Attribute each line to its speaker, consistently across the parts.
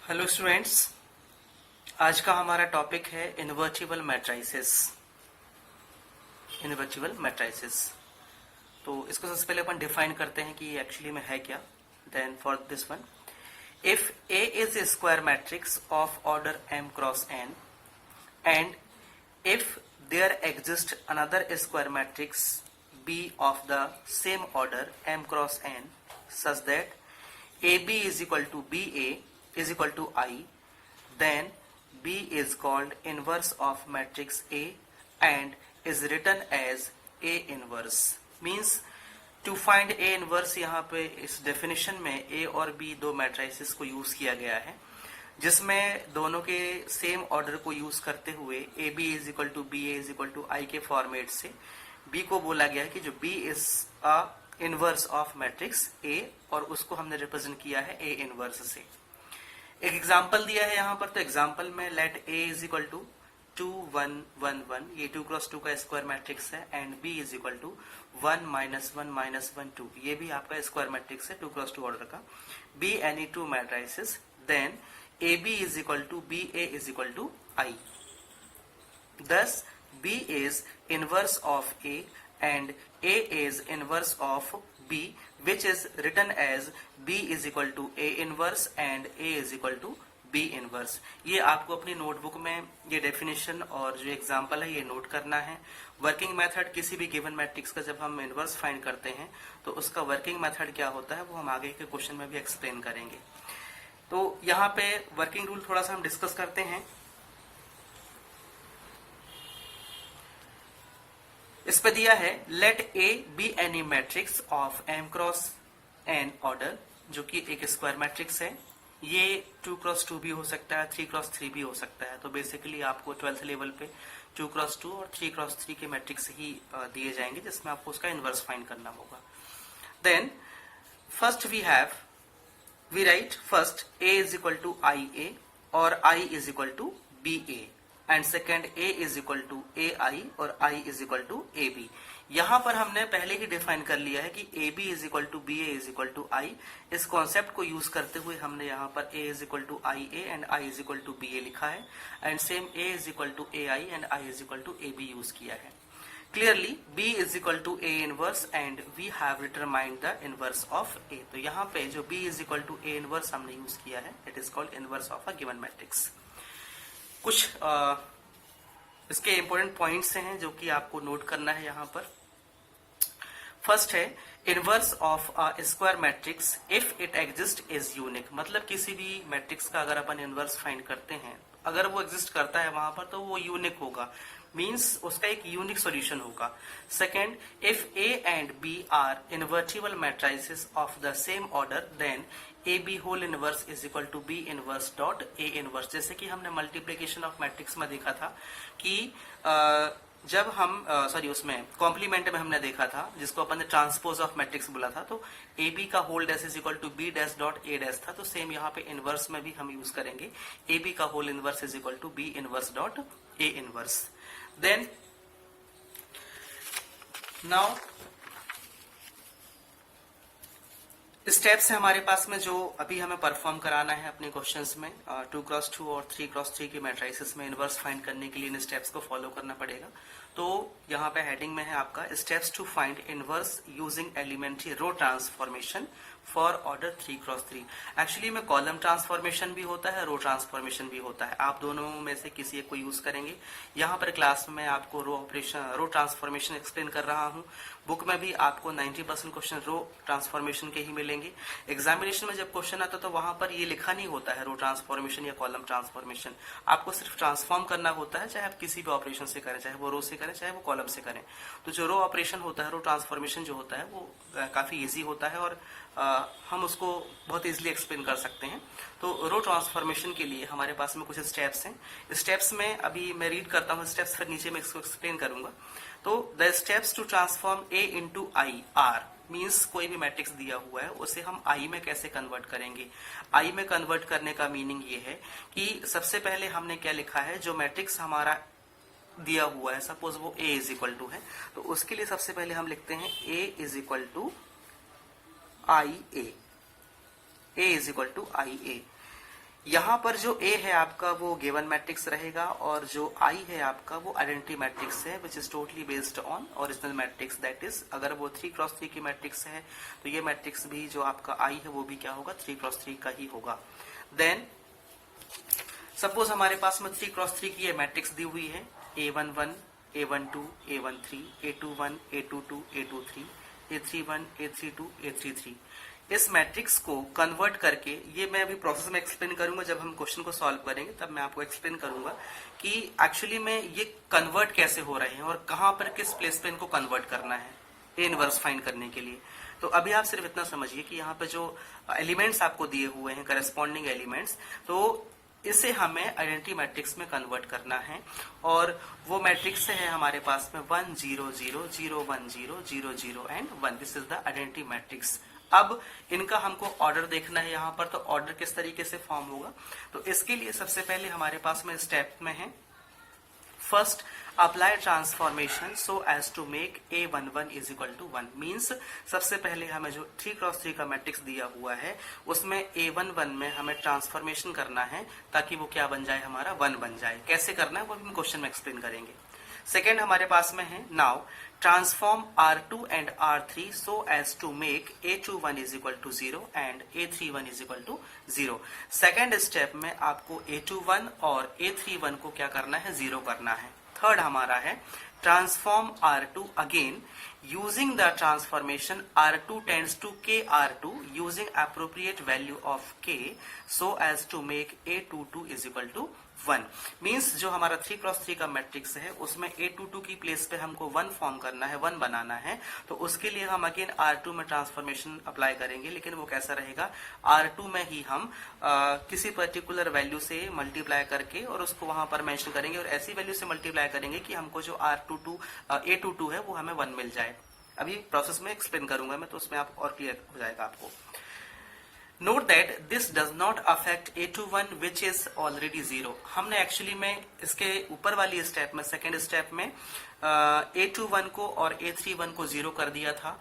Speaker 1: Hello students, आज का हमारा टॉपिक है इन्वर्टिबल मैट्रिसेस। तो इसको सबसे पहले अपन डिफाइन करते हैं कि ये एक्चुअली में है क्या। Then for this one, if A is a square matrix of order m cross n and if there exist another square matrix b of the same order m cross n such that AB is equal to BA is equal to I, then B is called inverse of matrix A and is written as A inverse. Means to find A inverse, यहाँ पे इस definition में A और B दो matrices को use किया गया है, जिसमें दोनों के सेम ऑर्डर को यूज करते हुए AB is equal to BA is equal to I के फॉर्मेट से B को बोला गया है कि जो B is a inverse of matrix A और उसको हमने रिप्रेजेंट किया है A इनवर्स से। एक एग्जांपल दिया है यहाँ पर, तो एग्जांपल में let A is equal to 2 1 1 1, ये 2 क्रॉस 2 का स्क्वायर मैट्रिक्स है, and B is equal to 1 -1 -1 2, ये भी आपका स्क्वायर मैट्रिक्स है 2 क्रॉस 2 ऑर्डर का। B any two matrices, then AB is equal to BA is equal to I. Thus B is inverse of A and A is inverse of B, which is written as B is equal to A inverse and A is equal to B inverse. ये आपको अपनी notebook में ये definition और जो example है ये note करना है। वर्किंग मेथड किसी भी गिवन मैट्रिक्स का जब हम इनवर्स फाइंड करते हैं तो उसका वर्किंग मेथड क्या होता है वो हम आगे के क्वेश्चन में भी एक्सप्लेन करेंगे। तो यहाँ पे वर्किंग रूल थोड़ा सा हम डिस्कस करते हैं। इस पे दिया है let A be any matrix of m cross n order, जो कि एक स्क्वायर मैट्रिक्स है। ये 2 क्रॉस 2 भी हो सकता है, 3 क्रॉस 3 भी हो सकता है। तो बेसिकली आपको 12th लेवल पे 2 क्रॉस 2 और 3 क्रॉस 3 के मैट्रिक्स ही दिए जाएंगे, जिसमें आपको उसका इनवर्स फाइंड करना होगा। Then first we write first a is equal to I A और I is equal to B A, and second A is equal to A I और I is equal to A B. यहां पर हमने पहले ही define कर लिया है कि A B is equal to B A is equal to I. इस कॉन्सेप्ट को यूज करते हुए हमने यहाँ पर A is equal to I A and I is equal to B A लिखा है, and same A is equal to A I and I is equal to A B use किया है। Clearly B is equal to A inverse and we have determined the inverse of A। तो यहाँ पे जो B is equal to A inverse हमने use किया है, it is called inverse of a given matrix. कुछ इसके इंपॉर्टेंट पॉइंट्स हैं जो कि आपको नोट करना है यहाँ पर। फर्स्ट है inverse of a square matrix if it exist is unique. मतलब किसी भी मैट्रिक्स का अगर अपन इनवर्स फाइंड करते हैं, अगर वो एग्जिस्ट करता है वहां पर, तो वो यूनिक होगा, मीन्स उसका एक यूनिक सॉल्यूशन होगा। Second, if A and B are invertible matrices of the same order, then A B whole inverse is equal to B inverse dot A inverse. जैसे कि हमने मल्टीप्लीकेशन ऑफ मैट्रिक्स में देखा था कि जब हम उसमें कॉम्प्लीमेंट में हमने देखा था, जिसको अपन ने ट्रांसपोज ऑफ मैट्रिक्स बोला था, तो ए बी का whole dash is equal to B dash dot A dash था। तो सेम यहाँ पे इनवर्स में भी हम यूज करेंगे, ए बी का whole inverse is equal to B inverse dot A inverse. Then now steps है हमारे पास में जो अभी हमें परफॉर्म कराना है अपने क्वेश्चंस में। 2 क्रॉस 2 और 3 क्रॉस 3 के मैट्रिसेस में इनवर्स फाइंड करने के लिए इन स्टेप्स को फॉलो करना पड़ेगा। तो यहाँ पे हेडिंग में है आपका steps to find inverse using elementary row transformation for order 3 cross 3। Actually में कॉलम ट्रांसफॉर्मेशन भी होता है, रो ट्रांसफॉर्मेशन भी होता है। आप दोनों में से किसी एक को यूज करेंगे। यहाँ पर क्लास में आपको रो ट्रांसफॉर्मेशन एक्सप्लेन कर रहा हूँ। बुक में भी आपको 90% क्वेश्चन रो ट्रांसफॉर्मेशन के ही मिलेंगे। एग्जामिनेशन में जब क्वेश्चन आता है तो वहां पर ये लिखा नहीं होता है रो ट्रांसफॉर्मेशन या कॉलम ट्रांसफॉर्मेशन। आपको सिर्फ ट्रांसफॉर्म करना होता है, चाहे आप किसी भी ऑपरेशन से करें, चाहे वो रो से करें चाहे वो कॉलम से करें। तो जो रो ऑपरेशन होता है, रो ट्रांसफॉर्मेशन जो होता है, वो काफी ईजी होता है और हम उसको बहुत इजीली एक्सप्लेन कर सकते हैं। तो रो ट्रांसफॉर्मेशन के लिए हमारे पास में कुछ स्टेप्स हैं। स्टेप्स में अभी मैं रीड करता हूँ स्टेप्स, फिर नीचे मैं इसको एक्सप्लेन करूंगा। तो the steps to transform A into I R, means कोई भी मैट्रिक्स दिया हुआ है उसे हम आई में कैसे कन्वर्ट करेंगे। आई में कन्वर्ट करने का मीनिंग ये है कि सबसे पहले हमने क्या लिखा है, जो मैट्रिक्स हमारा दिया हुआ है, सपोज वो ए इज इक्वल टू है, तो उसके लिए सबसे पहले हम लिखते हैं A is equal to I A, A is equal to I A. यहाँ पर जो A है आपका वो गिवन मैट्रिक्स रहेगा और जो I है आपका वो आइडेंटिटी मैट्रिक्स है which is totally based on original matrix. That is अगर वो 3x3 की मैट्रिक्स है तो ये मैट्रिक्स भी जो आपका I है वो भी क्या होगा 3x3 का ही होगा। देन सपोज हमारे पास में 3x3 की ये मैट्रिक्स दी हुई है A11, A12, A13, A21, A22, A23, A31, A32, A33। इस मैट्रिक्स को कन्वर्ट करके, ये मैं अभी प्रोसेस में एक्सप्लेन करूंगा जब हम क्वेश्चन को सॉल्व करेंगे, तब मैं आपको एक्सप्लेन करूंगा कि एक्चुअली में ये कन्वर्ट कैसे हो रहे हैं और कहां पर किस प्लेस पे इनको कन्वर्ट करना है ए इनवर्स फाइंड करने के लिए। तो अभी आप सिर्फ इतना समझिए कि यहाँ पे जो एलिमेंट्स आपको दिए हुए हैं करस्पॉन्डिंग एलिमेंट्स, तो इसे हमें आइडेंटिटी मैट्रिक्स में कन्वर्ट करना है और वो मैट्रिक्स है हमारे पास में 1 0 0 0 1 0 0 0 and 1। This is the identity matrix. अब इनका हमको ऑर्डर देखना है यहाँ पर, तो ऑर्डर किस तरीके से फॉर्म होगा, तो इसके लिए सबसे पहले हमारे पास में स्टेप में है first apply transformation so as to make A11 is equal to 1। Means सबसे पहले हमें जो 3x3 का मैट्रिक्स दिया हुआ है उसमें A11 में हमें ट्रांसफॉर्मेशन करना है ताकि वो क्या बन जाए हमारा 1 बन जाए। कैसे करना है वो हम क्वेश्चन में एक्सप्लेन करेंगे। सेकेंड हमारे पास में है now transform R2 and R3 so as to make A21 is equal to 0 and A31 is equal to 0। Second step में आपको A21 और A31 को क्या करना है 0 करना है। थर्ड हमारा है transform R2 again using the transformation R2 tends to KR2 using appropriate value of K so as to make A22 is equal to 1। Means जो हमारा 3x3 का मैट्रिक्स है उसमें A22 की प्लेस पे हमको 1 फॉर्म करना है, 1 बनाना है, तो उसके लिए हम अगेन R2 में ट्रांसफॉर्मेशन अप्लाई करेंगे। लेकिन वो कैसा रहेगा, R2 में ही हम किसी पर्टिकुलर वैल्यू से मल्टीप्लाई करके और उसको वहां पर मेंशन करेंगे और ऐसी वैल्यू से मल्टीप्लाई करेंगे कि हमको जो A22 है वो हमें 1 मिल जाए। अभी प्रोसेस में एक्सप्लेन करूंगा मैं, तो उसमें आप और क्लियर हो जाएगा आपको। Note that this does not affect A21 which is already 0। हमने एक्चुअली में इसके ऊपर वाली स्टेप में, सेकेंड स्टेप में A21 को और A31 को 0 कर दिया था।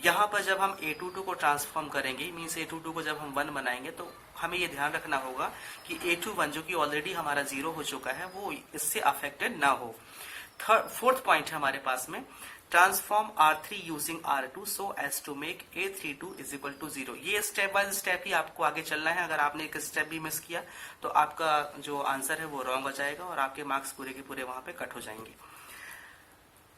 Speaker 1: यहाँ पर जब हम A22 को ट्रांसफॉर्म करेंगे, मीन्स A22 को जब हम 1 बनाएंगे, तो हमें ये ध्यान रखना होगा कि A21 जो कि ऑलरेडी हमारा 0 हो चुका है वो इससे अफेक्टेड ना हो। फोर्थ पॉइंट है हमारे पास में transform R3 using R2 so as to make A32 is equal to 0। ये स्टेप बाय स्टेप ही आपको आगे चलना है। अगर आपने एक स्टेप भी मिस किया तो आपका जो आंसर है वो रॉन्ग हो जाएगा और आपके मार्क्स पूरे के पूरे वहां पे कट हो जाएंगे।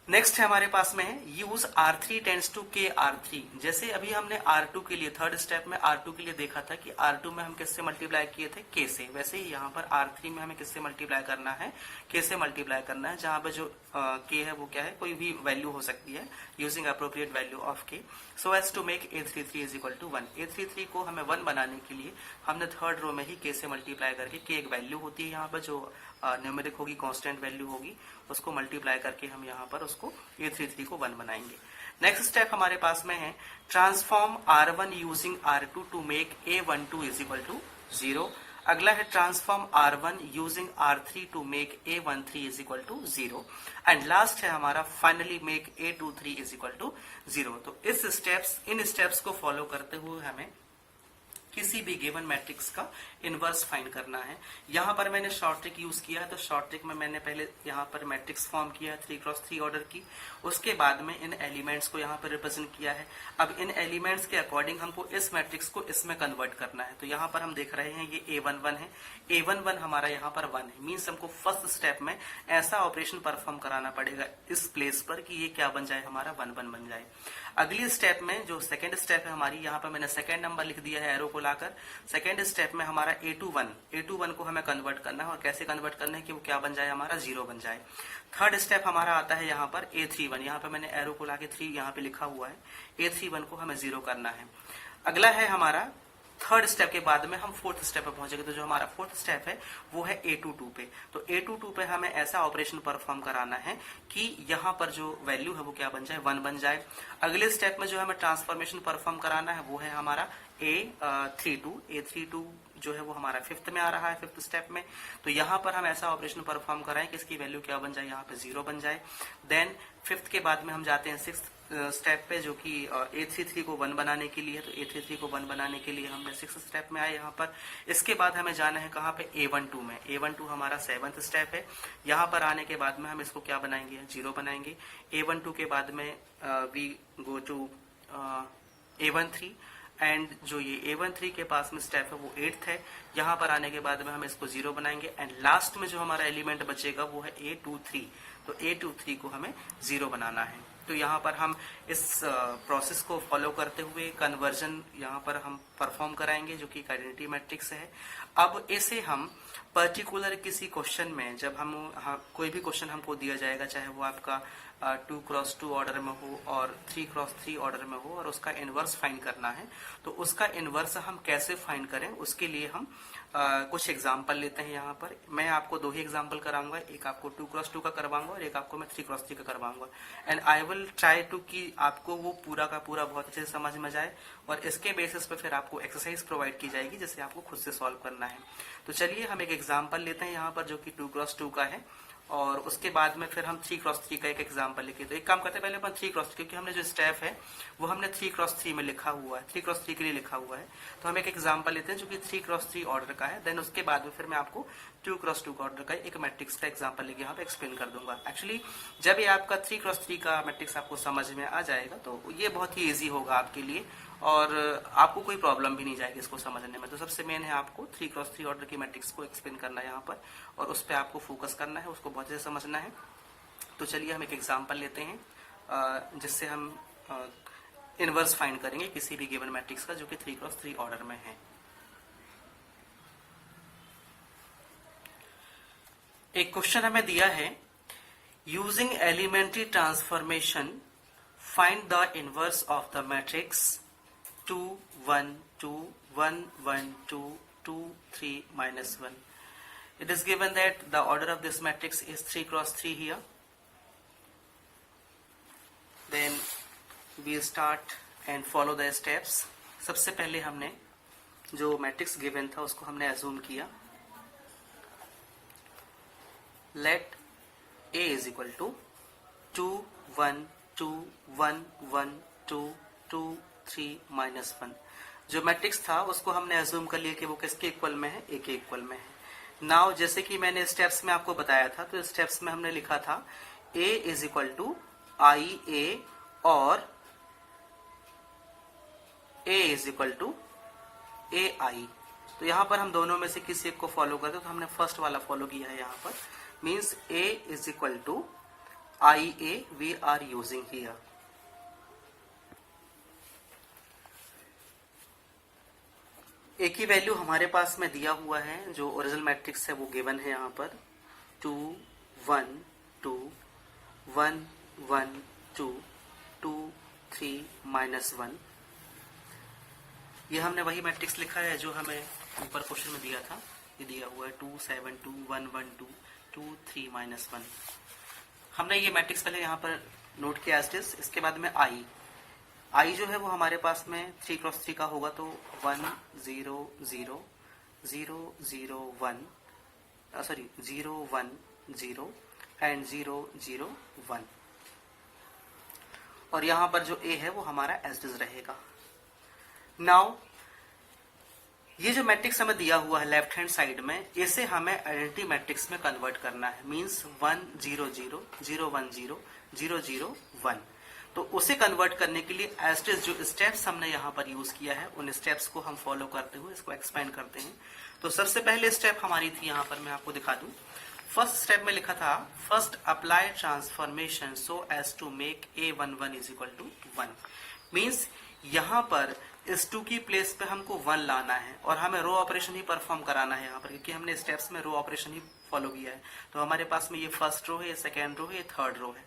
Speaker 1: नेक्स्ट है हमारे पास में है use R3 tends to KR3। जैसे अभी हमने R2 के लिए थर्ड स्टेप में R2 के लिए देखा था कि R2 में हम किससे मल्टीप्लाई किए थे, K से, वैसे ही यहाँ पर R3 में हमें किससे मल्टीप्लाई करना है, K से मल्टीप्लाई करना है। जहां पर जो K है वो क्या है, कोई भी वैल्यू हो सकती है using appropriate value of K so as to make A33 is equal to 1। A33 को हमें 1 बनाने के लिए हमने थर्ड रो में ही K से मल्टीप्लाई करके, K एक वैल्यू होती है यहाँ पर जो न्यूमेरिक होगी, कांस्टेंट वैल्यू होगी, उसको मल्टीप्लाई करके हम यहाँ पर उसको A33 को 1 बनाएंगे। नेक्स्ट स्टेप हमारे पास में है transform R1 using R2 to make A12 is equal to 0। अगला है transform R1 using R3 to make A13 is equal to 0 and last है हमारा finally make A23 is equal to 0। तो इन स्टेप्स को फॉलो करते हुए हमें किसी भी गिवन मैट्रिक्स का इनवर्स फाइंड करना है। यहाँ पर मैंने शॉर्ट ट्रिक यूज किया है, तो शॉर्ट ट्रिक में मैंने पहले यहाँ पर मैट्रिक्स फॉर्म किया है 3x3 ऑर्डर की, उसके बाद में इन एलिमेंट्स को यहाँ पर रिप्रेजेंट किया है। अब इन एलिमेंट्स के अकॉर्डिंग हमको इस मैट्रिक्स को इसमें कन्वर्ट करना है। तो यहाँ पर हम देख रहे हैं ये A11 है, A11 हमारा यहाँ पर 1 है। मीन्स हमको फर्स्ट स्टेप में ऐसा ऑपरेशन परफॉर्म कराना पड़ेगा इस प्लेस पर कि ये क्या बन जाए, हमारा 1 1 बन जाए। अगली स्टेप में जो सेकेंड स्टेप है हमारी, यहाँ पर मैंने सेकेंड नंबर लिख दिया है एरो को लाकर। सेकेंड स्टेप में हमारा A21 को हमें कन्वर्ट करना है और कैसे कन्वर्ट करना है कि वो क्या बन जाए, हमारा 0 बन जाए। थर्ड स्टेप हमारा आता है यहाँ पर A31, यहाँ पे मैंने एरो को लाके 3 यहाँ पे लिखा हुआ है। A31 को हमें 0 करना है। अगला है हमारा थर्ड स्टेप के बाद में हम फोर्थ स्टेप पे पहुंचेंगे। तो जो हमारा फोर्थ स्टेप है वो है A22 पे। तो A22 पे हमें ऐसा ऑपरेशन परफॉर्म कराना है कि यहाँ पर जो वैल्यू है वो क्या बन जाए, 1 बन जाए। अगले स्टेप में जो हमें ट्रांसफॉर्मेशन परफॉर्म कराना है वो है हमारा A32 जो है वो हमारा फिफ्थ में आ रहा है, फिफ्थ स्टेप में। तो यहाँ पर हम ऐसा ऑपरेशन परफॉर्म कराएं कि इसकी वैल्यू क्या बन जाए, यहाँ पे 0 बन जाए। देन फिफ्थ के बाद में हम जाते हैं सिक्स्थ। स्टेप पे जो कि A33 को 1 बनाने के लिए है। तो A33 को 1 बनाने के लिए हमने 6th स्टेप में आए यहाँ पर। इसके बाद हमें जाना है कहाँ पे, A12 में। A12 हमारा 7th स्टेप है। यहाँ पर आने के बाद में हम इसको क्या बनाएंगे, 0 बनाएंगे। A12 के बाद में we go to A13 and जो ये A13 के पास में स्टेप है वो 8th है। यहाँ पर आने के बाद में हम इसको 0 बनाएंगे एंड लास्ट में जो हमारा एलिमेंट बचेगा वो है A23। तो A23 को हमें 0 बनाना है। तो यहाँ पर हम इस प्रोसेस को फॉलो करते हुए कन्वर्जन यहाँ पर हम परफॉर्म कराएंगे जो कि आइडेंटिटी मैट्रिक्स है। अब इसे हम पर्टिकुलर किसी क्वेश्चन में, जब हम कोई भी क्वेश्चन हमको दिया जाएगा, चाहे वो आपका 2x2 ऑर्डर में हो और 3x3 ऑर्डर में हो और उसका इनवर्स फाइंड करना है, तो उसका इनवर्स हम कैसे फाइंड करें उसके लिए हम कुछ एग्जाम्पल लेते हैं। यहाँ पर मैं आपको 2 ही एग्जाम्पल कराऊंगा, एक आपको 2x2 का करवाऊंगा और एक आपको मैं 3x3 का करवाऊंगा and I will try to कि आपको वो पूरा का पूरा बहुत अच्छे से समझ में जाए और इसके बेसिस पे फिर आपको एक्सरसाइज प्रोवाइड की जाएगी जिसे आपको खुद से सॉल्व करना है। तो चलिए हम एक एग्जाम्पल लेते हैं यहाँ पर जो कि 2x2 का है और उसके बाद में फिर हम 3x3 का एक एग्जाम्पल लिखे। तो एक काम करते हैं, पहले अपन 3x3, क्योंकि हमने जो स्टेप है वो हमने 3x3 में लिखा हुआ है, 3x3 के लिए लिखा हुआ है। तो हम एक एग्जाम्पल लेते हैं जो कि 3x3 ऑर्डर का है। देन उसके बाद में फिर मैं आपको 2x2 ऑर्डर का एक मैट्रिक्स का एग्जाम्पल लेके यहाँ पे एक्सप्लेन कर दूंगा। एक्चुअली जब ये आपका 3x3 का मैट्रिक्स आपको समझ में आ जाएगा तो ये बहुत ही ईजी होगा आपके लिए और आपको कोई प्रॉब्लम भी नहीं जाएगी इसको समझने में। तो सबसे मेन है आपको 3x3 ऑर्डर की मैट्रिक्स को एक्सप्लेन करना है यहाँ पर और उस पर आपको फोकस करना है, उसको बहुत अच्छे से समझना है। तो चलिए हम एक एग्जाम्पल लेते हैं जिससे हम इनवर्स फाइंड करेंगे किसी भी गिवन मैट्रिक्स का जो कि 3x3 ऑर्डर में है। एक क्वेश्चन हमें दिया है, using elementary transformation find the inverse of the matrix 2 1 2 1 1 2 2 3 -1. It is given that the order of this matrix is 3x3 here. Then we start and follow the steps. सबसे पहले हमने जो मैट्रिक्स गिवन था उसको हमने अज्यूम किया। Let A is equal to 2 1 2 1 1 2 2 3 -1। जो matrix था उसको हमने अज्यूम कर लिया कि वो किसके इक्वल में है, A के इक्वल में है। नाउ जैसे कि मैंने स्टेप्स में आपको बताया था, तो स्टेप्स में हमने लिखा था A is equal to I A और A is equal to A आई। तो यहाँ पर हम दोनों में से किसी एक को फॉलो करते, तो हमने फर्स्ट वाला फॉलो किया है। यहाँ पर means A is equal to I A we are using here. A की वैल्यू हमारे पास में दिया हुआ है, जो ओरिजिनल मैट्रिक्स है वो गिवन है यहाँ पर 2 1 2 1 1 2 2 3 -1। ये हमने वही मैट्रिक्स लिखा है जो हमें ऊपर क्वेश्चन में दिया था। ये दिया हुआ है 2 7 2 1 1 2 2 3 -1। हमने ये मैट्रिक्स पहले यहाँ पर नोट किया एज इट इज। इसके बाद में आई जो है वो हमारे पास में 3x3 का होगा, तो 1 0 0 0 0 1 सॉरी 0 1 0 एंड 0 0 1। और यहाँ पर जो A है वो हमारा एज इट इज रहेगा। नाउ ये जो मैट्रिक्स हमें दिया हुआ है लेफ्ट हैंड साइड में, इसे हमें आइडेंटिटी मैट्रिक्स में कन्वर्ट करना है। मींस 1 0 0 0 1 0 0 0 1। तो उसे कन्वर्ट करने के लिए एज इट इज जो स्टेप्स हमने यहाँ पर यूज किया है उन स्टेप्स को हम फॉलो करते हुए इसको एक्सपेंड करते हैं। तो सबसे पहले स्टेप हमारी थी, यहाँ पर मैं आपको दिखा दूं। फर्स्ट स्टेप में लिखा था first apply transformation so as to make A11 is equal to 1। Means यहाँ पर इस 2 की प्लेस पे हमको 1 लाना है और हमें रो ऑपरेशन ही परफॉर्म कराना है यहाँ पर, क्योंकि हमने स्टेप्स में रो ऑपरेशन ही फॉलो किया है। तो हमारे पास में ये फर्स्ट रो है, ये सेकेंड रो है, ये थर्ड रो है।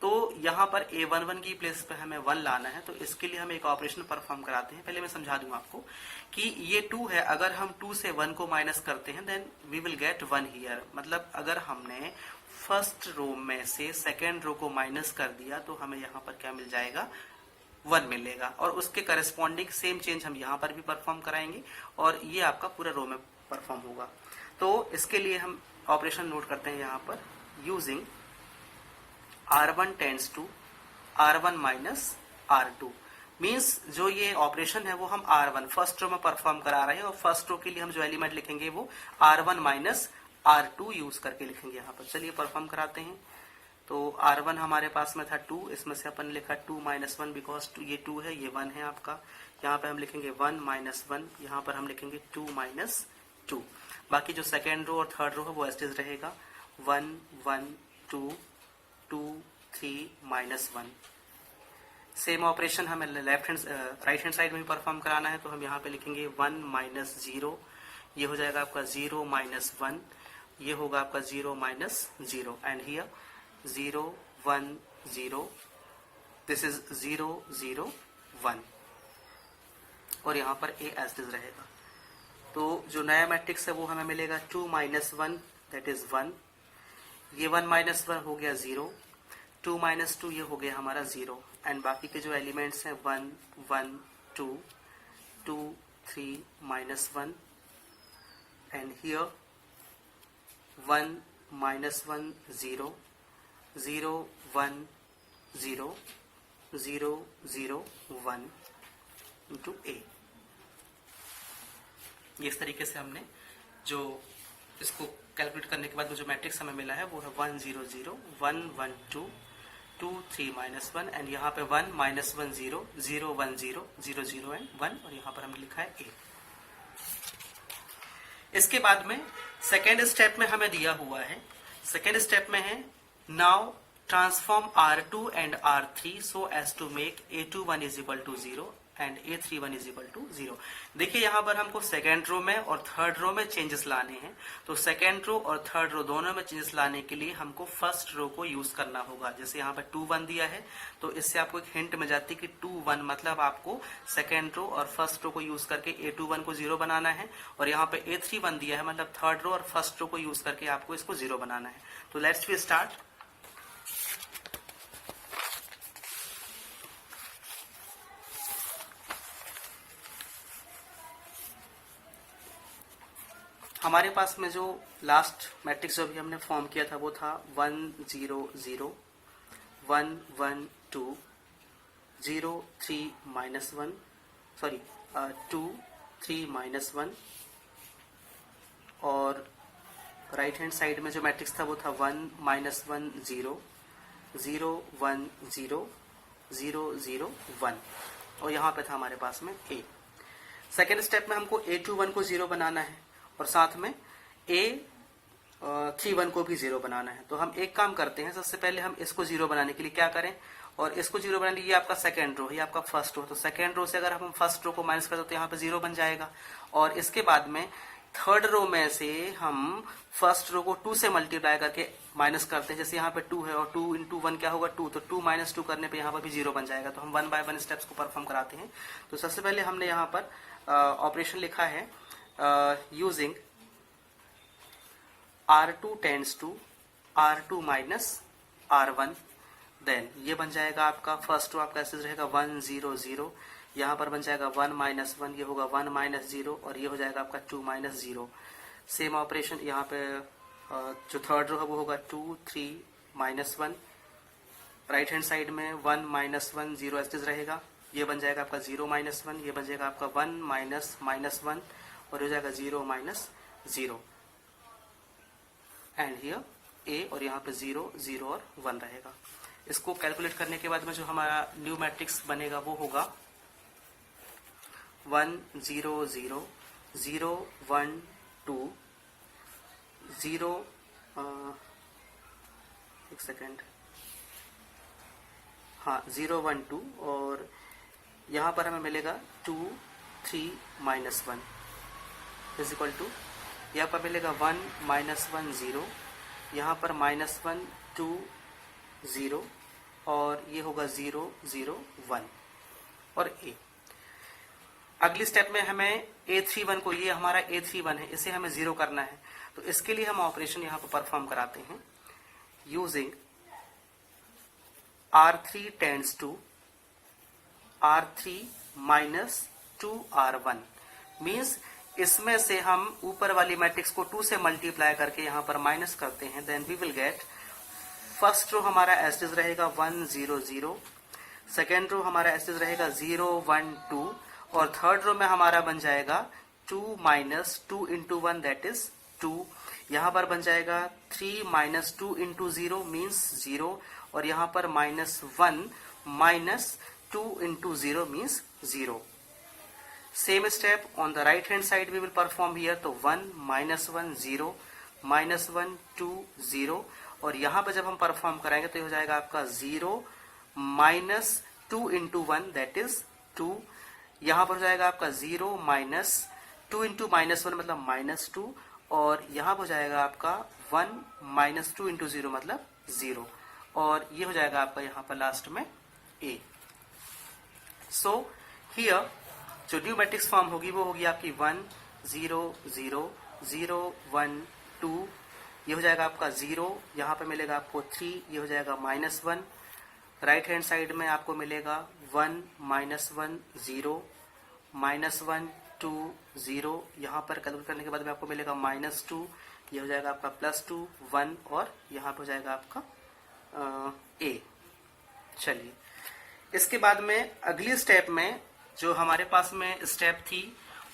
Speaker 1: तो यहाँ पर A11 की प्लेस पे हमें 1 लाना है, तो इसके लिए हम एक ऑपरेशन परफॉर्म कराते हैं। पहले मैं समझा दूं आपको कि ये 2 है, अगर हम 2 से 1 को माइनस करते हैं then we will get 1 here. मतलब अगर हमने फर्स्ट रो में से सेकेंड रो को माइनस कर दिया तो हमें यहाँ पर क्या मिल जाएगा, 1 मिलेगा। और उसके करस्पॉन्डिंग सेम चेंज हम यहाँ पर भी परफॉर्म कराएंगे और ये आपका पूरा रो में परफॉर्म होगा। तो इसके लिए हम ऑपरेशन नोट करते हैं यहाँ पर using R1 tends to R1 minus R2 means जो ये ऑपरेशन है वो हम R1 फर्स्ट रो में परफॉर्म करा रहे हैं और फर्स्ट रो के लिए हम जो एलिमेंट लिखेंगे वो R1 माइनस R2 यूज करके लिखेंगे यहाँ पर। चलिए परफॉर्म कराते हैं। तो R1 हमारे पास में था 2, इसमें से अपन लिखा 2 माइनस 1 बिकॉज ये 2 है, ये 1 है आपका। यहाँ पे हम लिखेंगे 1 माइनस 1, यहाँ पर हम लिखेंगे 2 माइनस 2। बाकी जो सेकेंड रो और थर्ड रो है वो एज इट इज रहेगा 1 1 2 2 3 माइनस 1। सेम ऑपरेशन हमें राइट हैंड साइड में भी परफॉर्म कराना है, तो हम यहाँ पे लिखेंगे 1 माइनस 0, ये हो जाएगा आपका 0 माइनस 1, ये होगा आपका 0 minus 0 and here 0 1 0, this is 0 0 1 और यहाँ पर a एज इट इज रहेगा। तो जो नया मैट्रिक्स है वो हमें मिलेगा 2 माइनस 1 दैट इज 1, ये 1 माइनस 1 हो गया 0, 2 माइनस 2 ये हो गया हमारा 0 एंड बाकी के जो एलिमेंट्स हैं 1 1 2 2 3 minus 1 and here 1 minus 1 0 0 1 0 0 0 1 into a। इस तरीके से हमने जो इसको कैलकुलेट करने के बाद वो जो मैट्रिक्स हमें मिला है वो है 1 0 0 1 1 2 2 3 माइनस 1 एंड यहाँ पे 1 माइनस 1 0 0 1 0 0 0 एंड 1 और यहाँ पर हमने लिखा है a। इसके बाद में सेकेंड स्टेप में हमें दिया हुआ है, सेकेंड स्टेप में है now transform R2 and R3 so as to make A21 is equal to 0 and A31 is equal to 0। देखिए यहाँ पर हमको सेकेंड रो में और थर्ड रो में चेंजेस लाने हैं, तो सेकेंड रो और थर्ड रो दोनों में चेंजेस लाने के लिए हमको फर्स्ट रो को यूज करना होगा। जैसे यहाँ पर 2 1 दिया है तो इससे आपको एक हिंट मिल जाती है कि 2 1 मतलब आपको सेकेंड रो और फर्स्ट रो को यूज करके A21 को 0 बनाना है, और यहाँ पे A31 दिया है मतलब थर्ड रो और फर्स्ट रो को यूज करके आपको इसको 0 बनाना है। तो लेट्स वी स्टार्ट। हमारे पास में जो लास्ट मैट्रिक्स जो भी हमने फॉर्म किया था वो था 1 0 0 1 1 2 0 3 माइनस 1 सॉरी 2 3 माइनस 1 और राइट हैंड साइड में जो मैट्रिक्स था वो था 1 माइनस 1 0 0 1 0 0 0 1 और यहाँ पे था हमारे पास में a। सेकेंड स्टेप में हमको A21 को 0 बनाना है और साथ में A31 को भी 0 बनाना है। तो हम एक काम करते हैं, सबसे पहले हम इसको 0 बनाने के लिए क्या करें, और इसको 0 बनाने के लिए आपका सेकेंड रो है, आपका फर्स्ट रो, तो सेकेंड रो से अगर हम फर्स्ट रो को माइनस करते तो यहाँ पे 0 बन जाएगा। और इसके बाद में थर्ड रो में से हम फर्स्ट रो को 2 से मल्टीप्लाई करके माइनस करते हैं। जैसे यहाँ पे 2 है और 2 इंटू 1 क्या होगा 2, तो 2 माइनस 2 करने पे यहाँ पर भी 0 बन जाएगा। तो हम 1 बाय 1 स्टेप्स को परफॉर्म कराते हैं। तो सबसे पहले हमने यहाँ पर ऑपरेशन लिखा है using R2 tends to R2 minus R1, then ये बन जाएगा आपका फर्स्ट रो आपका ऐसे रहेगा 1 0 0, यहाँ पर बन जाएगा 1 माइनस 1, ये होगा 1 माइनस 0 और ये हो जाएगा आपका 2 माइनस 0। सेम ऑपरेशन यहाँ पे जो थर्ड रो है वो होगा 2 3 माइनस 1, राइट हैंड साइड में 1 माइनस 1 0 ऐसे रहेगा, ये बन जाएगा आपका 0 माइनस 1, ये बन जाएगा आपका 1 माइनस माइनस 1 और हो जाएगा 0 माइनस 0 एंड हियर a और यहाँ पे 0 0 और 1 रहेगा। इसको कैलकुलेट करने के बाद में जो हमारा न्यू मैट्रिक्स बनेगा वो होगा 1 0 0 0 1 2 0 एक सेकेंड, हाँ 0 1 2 और यहाँ पर हमें मिलेगा 2 3 माइनस 1 इज इक्वल टू, यहाँ पर मिलेगा 1 माइनस 1 0, यहाँ पर माइनस 1 2 0 और ये होगा 0 0 1 और a। अगली स्टेप में हमें A31 को, ये हमारा A31 है, इसे हमें 0 करना है। तो इसके लिए हम ऑपरेशन यहाँ पर परफॉर्म कराते हैं using R3 tends to R3 minus 2 R1 means इसमें से हम ऊपर वाली मैट्रिक्स को 2 से मल्टीप्लाई करके यहाँ पर माइनस करते हैं, then we will get first row हमारा एज इज रहेगा 1 0 0 सेकेंड रो हमारा ऐसे रहेगा 0 1 2 और थर्ड रो में हमारा बन जाएगा 2 माइनस 2 इंटू 1 दैट इज 2। यहाँ पर बन जाएगा 3 माइनस 2 इंटू 0 मीन्स 0 और यहाँ पर -1 minus 2 into 0 means 0। Same step on the right hand side we will perform here. तो 1 -1 0 -1 2 0 और यहाँ पर जब हम परफॉर्म कराएंगे तो ये हो जाएगा आपका 0 माइनस 2 इंटू 1 दैट इज 2। यहाँ पर हो जाएगा आपका 0 माइनस 2 इंटू -1 मतलब -2 और यहाँ पर हो जाएगा आपका 1 माइनस 2 इंटू 0 मतलब 0 और ये हो जाएगा आपका यहाँ पर लास्ट में a। सो हियर जो न्यू मैट्रिक्स फॉर्म होगी वो होगी आपकी 1 0 0 0 1 2। ये हो जाएगा आपका 0, यहाँ पे मिलेगा आपको 3, ये हो जाएगा -1। राइट हैंड साइड में आपको मिलेगा 1 -1 0 -1 2 0। यहाँ पर कैलकुलेट करने के बाद में आपको मिलेगा -2, ये हो जाएगा आपका +2 1 और यहाँ पे हो जाएगा आपका a। चलिए इसके बाद में अगली स्टेप में जो हमारे पास में स्टेप थी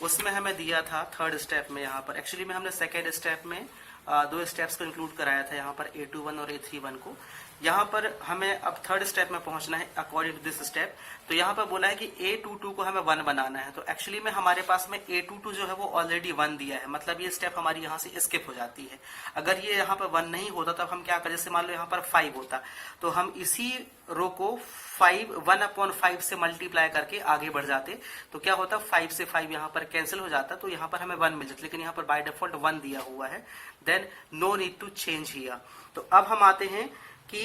Speaker 1: उसमें हमें दिया था थर्ड स्टेप में। यहाँ पर एक्चुअली में हमने सेकेंड स्टेप में दो स्टेप्स को इंक्लूड कराया था, यहाँ पर A21 और A31 को। यहाँ पर हमें अब थर्ड स्टेप में पहुंचना है अकॉर्डिंग टू दिस स्टेप। तो यहाँ पर बोला है कि A22 को हमें 1 बनाना है। तो एक्चुअली में हमारे पास में A22 जो है वो ऑलरेडी 1 दिया है, मतलब ये स्टेप हमारी यहाँ से स्किप हो जाती है। अगर ये यहाँ पर 1 नहीं होता तब हम क्या करें, जैसे मान लो यहाँ पर 5 होता तो हम इसी रो को 1/5 से मल्टीप्लाई करके आगे बढ़ जाते तो क्या होता, 5 से 5 यहाँ पर कैंसिल हो जाता तो यहाँ पर हमें 1 मिल जाता, लेकिन यहाँ पर बाय डिफॉल्ट 1 दिया हुआ है। Then no need to change here. तो अब हम आते हैं कि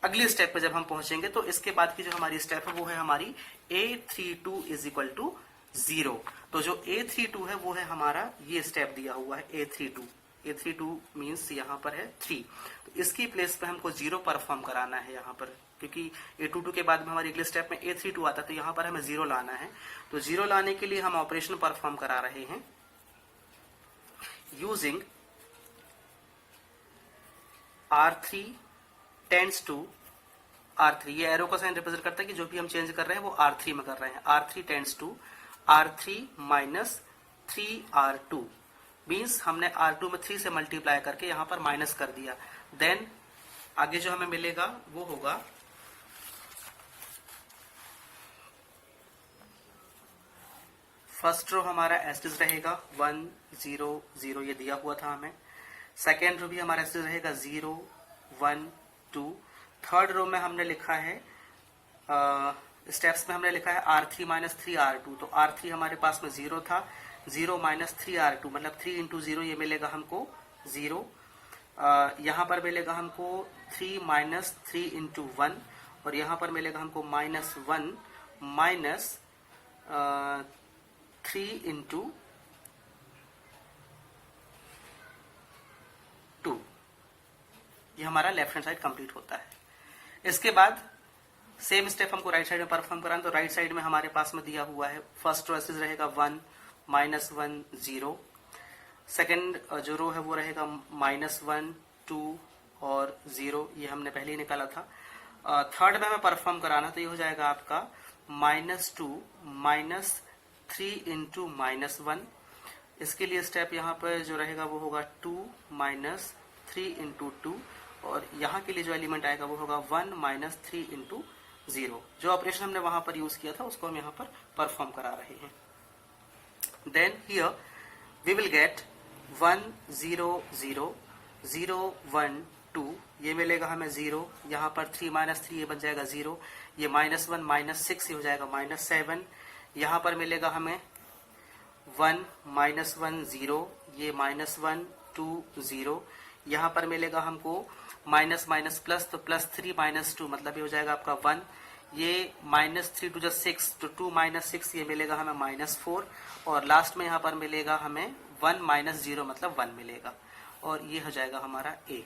Speaker 1: अगली स्टेप पे जब हम पहुंचेंगे तो इसके बाद की जो हमारी स्टेप है वो है हमारी A32 इज इक्वल टू 0। तो जो A32 है वो है हमारा ये स्टेप दिया हुआ है A32 मीन्स यहाँ पर है 3। तो इसकी प्लेस पे हमको 0 परफॉर्म कराना है यहाँ पर, क्योंकि A22 के बाद में हमारी अगले स्टेप में A32 आता है तो यहाँ पर हमें 0 लाना है। तो 0 लाने के लिए हम ऑपरेशन परफॉर्म करा रहे हैं using R3 tends to R3। ये एरो का साइन रिप्रेजेंट करता है कि जो भी हम चेंज कर रहे हैं वो R3 में कर रहे हैं। R3 tends to R3 minus 3R2 means हमने R2 में 3 से मल्टीप्लाई करके यहाँ पर माइनस कर दिया। देन आगे जो हमें मिलेगा वो होगा फर्स्ट रो हमारा एस्टिस रहेगा 1 0 0, ये दिया हुआ था हमें। सेकेंड रो भी हमारा एस्टिस रहेगा 0 1 2। थर्ड रो में हमने लिखा है स्टेप्स में हमने लिखा है R3 माइनस 3R2। तो R3 हमारे पास में 0 था, 0 माइनस 3R2 मतलब 3 इंटू 0 ये मिलेगा हमको 0। यहाँ पर मिलेगा हमको 3 माइनस 3 इंटू 1 और यहाँ पर मिलेगा हमको -1 माइनस 3 इंटू 2। ये हमारा लेफ्ट हैंड साइड कंप्लीट होता है। इसके बाद सेम स्टेप हमको राइट साइड में परफॉर्म कराना। तो राइट साइड में हमारे पास में दिया हुआ है फर्स्ट रो एसिस रहेगा 1 -1 0। सेकंड जो रो है वो रहेगा -1 2 और 0, ये हमने पहले ही निकाला था। थर्ड में हमें परफॉर्म कराना तो ये हो जाएगा आपका -2 माइनस 3 इंटू -1। इसके लिए स्टेप यहाँ पर जो रहेगा वो होगा 2 माइनस 3 इंटू 2 और यहाँ के लिए जो एलिमेंट आएगा वो होगा 1 माइनस 3 इंटू 0। जो ऑपरेशन हमने वहां पर यूज किया था उसको हम यहाँ पर परफॉर्म करा रहे हैं। Then here we will get 1 0 0 0 1 2, ये मिलेगा हमें 0। यहाँ पर 3 माइनस 3 ये बन जाएगा 0, ये -1 माइनस 6 ये हो जाएगा -7। यहाँ पर मिलेगा हमें 1 -1 0, ये -1 2 0। यहाँ पर मिलेगा हमको माइनस माइनस प्लस, तो +3 -2 मतलब ये हो जाएगा आपका 1। ये -3 टू 6 तो 2 - 6 ये मिलेगा हमें -4 और लास्ट में यहाँ पर मिलेगा हमें 1 - 0 मतलब 1 मिलेगा और ये हो जाएगा हमारा A।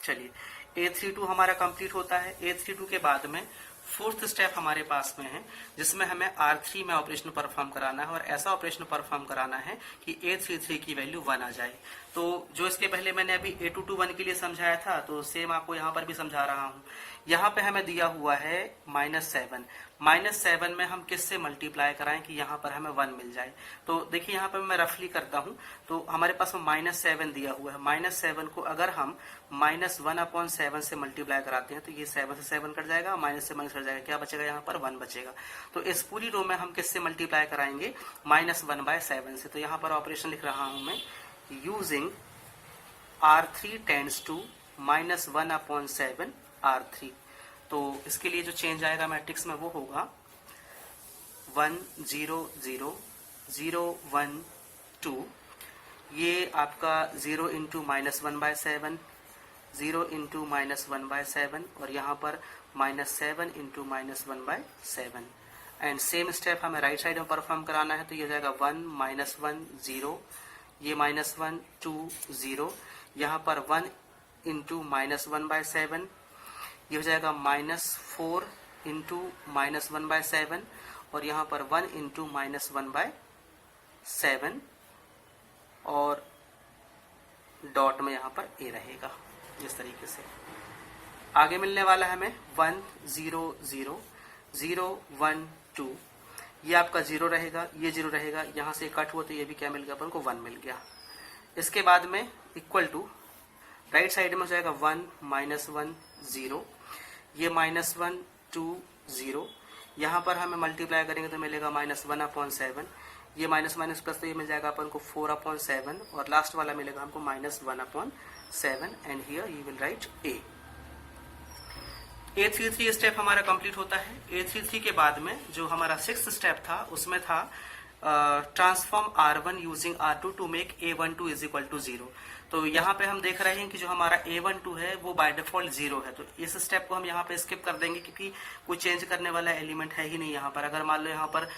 Speaker 1: चलिए A32 हमारा कंप्लीट होता है। A32 के बाद में फोर्थ स्टेप हमारे पास में है जिसमें हमें R3 में ऑपरेशन परफॉर्म कराना है और ऐसा ऑपरेशन परफॉर्म कराना है कि A33 की वैल्यू 1 आ जाए। तो जो इसके पहले मैंने अभी A221 के लिए समझाया था तो सेम आपको यहाँ पर भी समझा रहा हूँ। यहाँ पे हमें दिया हुआ है -7। -7 में हम किससे मल्टीप्लाई कराएं कि यहाँ पर हमें 1 मिल जाए। तो देखिए यहाँ पर मैं रफली करता हूँ तो हमारे पास में -7 दिया हुआ है। -7 को अगर हम -1/7 से मल्टीप्लाई कराते हैं तो ये 7 से 7 कट जाएगा, माइनस से माइनस कट जाएगा, क्या बचेगा यहाँ पर 1 बचेगा। तो इस पूरी रो में हम किससे मल्टीप्लाई कराएंगे -1/7 से। तो यहाँ पर ऑपरेशन लिख रहा हूं मैं using R3 tends to -1/7 R3। तो इसके लिए जो चेंज आएगा मैट्रिक्स में वो होगा 1 0 0 0 1 2। ये आपका 0 इंटू -1/7, 0 इंटू -1/7 और यहाँ पर -7 इंटू -1/7। एंड सेम स्टेप हमें राइट साइड में परफॉर्म कराना है तो ये हो जाएगा 1 -1 0, ये -1 2 0, यहाँ पर 1 इंटू -1/7, ये हो जाएगा -4 इंटू -1/7 और यहाँ पर 1 इंटू -1/7 और डॉट में यहाँ पर ए रहेगा। इस तरीके से आगे मिलने वाला है हमें 1 0 0 0 1 2। ये आपका 0 रहेगा, ये 0 रहेगा, यहाँ से कट हुआ तो ये भी क्या मिल गया अपन को 1 मिल गया। इसके बाद में इक्वल टू राइट साइड में हो जाएगा 1 -1 0, ये -1 2 0, यहाँ पर हमें मल्टीप्लाई करेंगे तो मिलेगा -1/7, ये माइनस माइनस प्लस तो ये मिल जाएगा अपन को 4/7 और लास्ट वाला मिलेगा हमको -1/7 and here you will write A. A33 step हमारा कंप्लीट होता है। A33 के बाद में जो हमारा 6th स्टेप था उसमें था transform R1 using R2 to make A12 is equal to 0। तो यहाँ पे हम देख रहे हैं कि जो हमारा A12 है वो बाय डिफॉल्ट 0 है। तो इस स्टेप को हम यहाँ पे स्किप कर देंगे क्योंकि कोई चेंज करने वाला एलिमेंट है ही नहीं यहाँ पर। अगर मान लो यहाँ पर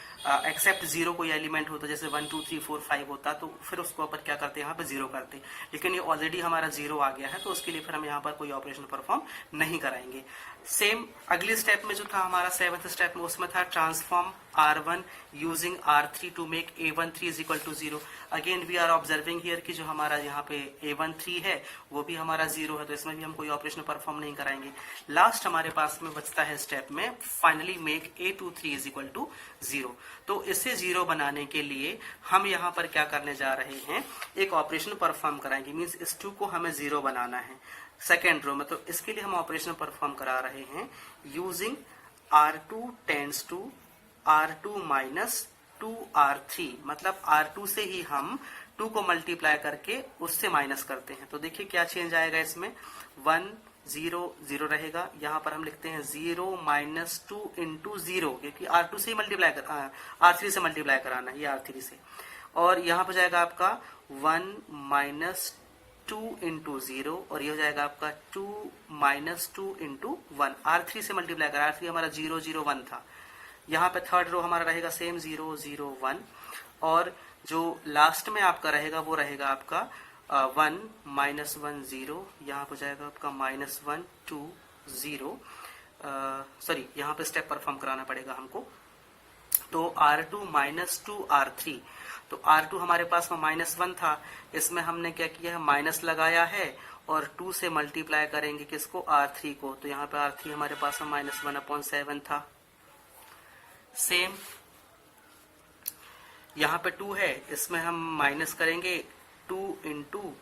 Speaker 1: एक्सेप्ट 0 कोई एलिमेंट होता जैसे 1 2 3 4 5 होता तो फिर उसको अपन क्या करते यहाँ पे 0 करते, लेकिन ये ऑलरेडी हमारा 0 आ गया है तो उसके लिए फिर हम यहाँ पर कोई ऑपरेशन परफॉर्म नहीं कराएंगे। सेम अगले स्टेप में जो था हमारा 7th स्टेप में उसमें था transform R1 using R3 to make A13 is equal to 0। Again we are observing here कि जो हमारा यहाँ पे A13 है वो भी हमारा 0 है तो इसमें भी हम कोई ऑपरेशन परफॉर्म नहीं कराएंगे। लास्ट हमारे पास में बचता है स्टेप में finally make A23 is equal to 0। तो इसे 0 बनाने के लिए हम यहाँ पर क्या करने जा रहे हैं, एक ऑपरेशन परफॉर्म कराएंगे। मीन्स इस 2 को हमें 0 बनाना है सेकेंड रो में। तो इसके लिए हम ऑपरेशन परफॉर्म करा रहे हैं using R2 tends to R2 minus 2R3। मतलब R2 से ही हम 2 को मल्टीप्लाई करके उससे माइनस करते हैं। तो देखिए क्या चेंज आएगा इसमें, 1 0 0 रहेगा, यहाँ पर हम लिखते हैं 0 - 2 इंटू 0 क्योंकि R2 से ही मल्टीप्लाई कर R3 से मल्टीप्लाई कराना है, ये R3 से। और यहाँ पर जाएगा आपका 1 - 2 इंटू 0 और ये हो जाएगा आपका 2 - 2 इंटू 1। R3 से मल्टीप्लाई करा, R3 हमारा 0 0 1 था। यहाँ पे थर्ड रो हमारा रहेगा सेम 0 0 1 और जो लास्ट में आपका रहेगा वो रहेगा आपका 1 - 1 0, यहाँ पे जाएगा आपका -1 2 0। सॉरी यहाँ पे स्टेप परफॉर्म कराना पड़ेगा हमको। तो R2 - 2 R3, तो R2 हमारे पास में -1 था, इसमें हमने क्या किया है माइनस लगाया है और 2 से मल्टीप्लाई करेंगे किसको, R3 को। तो यहाँ पे R3 हमारे पास में -1/7 था। सेम यहाँ पे 2 है, इसमें हम माइनस करेंगे 2 इंटू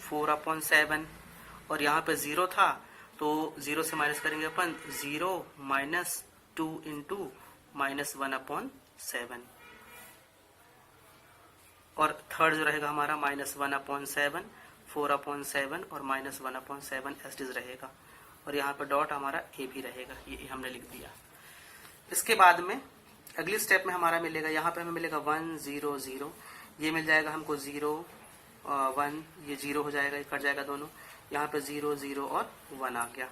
Speaker 1: 4/7 और यहाँ पे 0 था तो 0 से माइनस करेंगे अपन 0 - 2 इंटू -1/7 और थर्ड जो रहेगा हमारा -1/7 4/7 और -1/7 एसडीज रहेगा और यहाँ पे डॉट हमारा ए भी रहेगा, ये हमने लिख दिया। इसके बाद में अगली स्टेप में हमारा मिलेगा, यहाँ पे हमें मिलेगा 1 0 0, ये मिल जाएगा हमको 0 1, ये 0 हो जाएगा, ये कट जाएगा दोनों, यहाँ पे 0 0 और 1 आ गया।